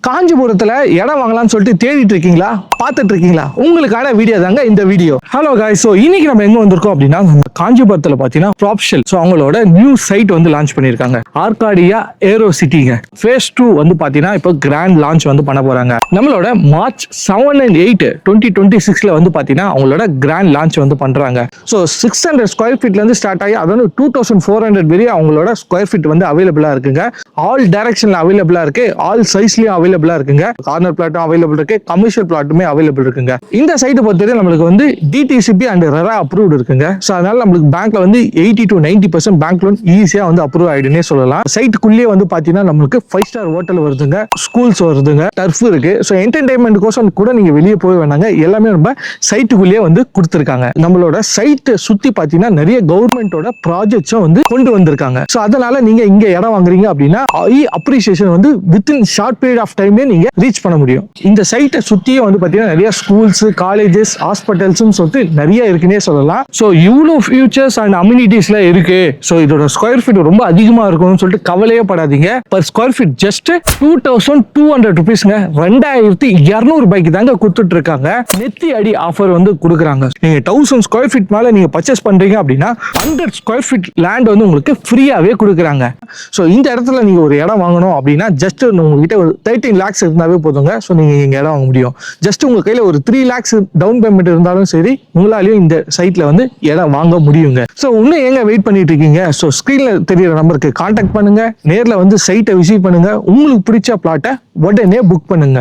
காஞ்சிபுரத்துல இடம் வாங்கலாம்னு சொல்லிட்டு தேடிட்டு இருக்கீங்களா, பார்த்துட்டு இருக்கீங்களா? உங்களுக்கான வீடியோ தாங்க இந்த வீடியோ. ஹலோ गाइस, சோ இன்னைக்கு நம்ம எங்க வந்திருக்கோம் அப்படின்னா, நம்ம காஞ்சிபுரத்துல பாத்தீங்கன்னா ப்ராப்ஷல் சோ அவங்களோட நியூ சைட் வந்து லான்ச் பண்ணிருக்காங்க. ஆர்காடியா ஏரோ சிட்டிங்க ஃபேஸ் 2 வந்து பாத்தீங்கன்னா இப்போ கிராண்ட் லான்ச் வந்து பண்ண போறாங்க. நம்மளோட மார்ச் 7 and 8 2026ல வந்து பாத்தீங்கன்னா அவங்களோட கிராண்ட் லான்ச் வந்து பண்றாங்க. சோ 600 ஸ்கொயர் ஃபீட்ல இருந்து ஸ்டார்ட் ஆகி அதாவது 2400 வரை அவங்களோட ஸ்கொயர் ஃபீட் வந்து அவைலபிளா இருக்குங்க. ஆல் டைரக்ஷன்ல அவைலபிளா இருக்கு, ஆல் சைஸ்லயும் அவைலபிளா இருக்குங்க. கார்னர் பிளாட்டும் அவைலபிள் இருக்கு, கமர்ஷியல் பிளாட்டுமே அவைலபிள் இருக்குங்க. இந்த சைட் பொறுத்தவரை நம்மளுக்கு வந்து டிடிசிபி அண்ட் ரெரா அப்ரூவ்ட் இருக்குங்க. சோ அதனால நம்மளுக்கு பேங்க்ல வந்து 80 to 90% பேங்க் லோன் ஈஸியா வந்து அப்ரூவ் ஆயிடுனே சொல்லலாம். சைட்டுக்குள்ளேயே வந்து பாத்தீங்கன்னா நம்மளுக்கு 5 ஸ்டார் ஹோட்டல் வருதுங்க, ஸ்கூல்ஸ் வருதுங்க, டர்ஃப் இருக்கு. சோ என்டர்டைன்மெண்ட் கோசம் கூட நீங்க வெளியே போய் வேணாங்க, எல்லாமே நம்ம சைட்டுக்குள்ளேயே வந்து கொடுத்துருக்காங்க. நம்மளோட சைட் சுத்தி பாத்தீங்கன்னா நிறைய கவர்மெண்டோட ப்ராஜெக்ட்ஸும் வந்து கொண்டு வந்திருக்காங்க. சோ அதனால நீங்க இங்க இடம் வாங்குறீங்க அப்படின்னா அப்ரிசியேஷன் வந்து வித்தின் ஷார்ட் பீரியட் ஆஃப் டைம்ல நீங்க ரீச் பண்ண முடியும். இந்த சைட்டை சுத்தியே வந்து பாத்தீங்கன்னா நிறைய ஸ்கூல்ஸ், காலேஜஸ், ஹாஸ்பிட்டல்ஸ் சொல்லிட்டு நிறைய இருக்குன்னே சொல்லலாம். சோ இவ்வளவு ஃபியூச்சர்ஸ் அண்ட் அம்யூனிட்டிஸ்ல இருக்கு. சோ இதோட ஸ்கொயர் ஃபீட் ரொம்ப அதிகமா இருக்கும்னு சொல்லிட்டு கவலையே படாதீங்க. பர் ஸ்கொயர் ஃபீட் ஜஸ்ட் 2200 rupeesங்க, 2200 ரூபாய்க்கு தாங்க கொடுத்துட்டு இருக்காங்க. நெத்தி அடி ஆஃபர் வந்து கொடுக்குறாங்க. நீங்க 1000 ஸ்கொயர் ஃபீட் மேல நீங்க பர்ச்சேஸ் பண்றீங்க அப்படின்னா 100 ஸ்கொயர் ஃபீட் லேண்ட் வந்து உங்களுக்கு ஃப்ரீயாவே கொடுக்குறாங்க. சோ இந்த இடத்துல நீங்க ஒரு இடம் வாங்கணும் அப்படின்னா ஜஸ்ட் உங்ககிட்ட ஒரு 13 lakhs இருந்தாவே போதுங்க. சோ நீங்க இங்க இடம் வாங்க முடியும். ஜஸ்ட் உங்க கையில ஒரு 3 lakhs டவுன் பேமெண்ட் இருந்தாலும் சரி, உங்களாலையும் இந்த சைட்ல வந்து இடம் வாங்க முடியுங்க. சோ இன்னும் எங்க வெயிட் பண்ணிட்டு இருக்கீங்க? சோ ஸ்கிரீன்ல தெரியுற நம்பருக்கு கான்டாக்ட் பண்ணுங்க, நேர்ல வந்து சைட்டை விசிட் பண்ணுங்க, உங்களுக்கு பிடிச்ச பிளாட்டை உடனே புக் பண்ணுங்க.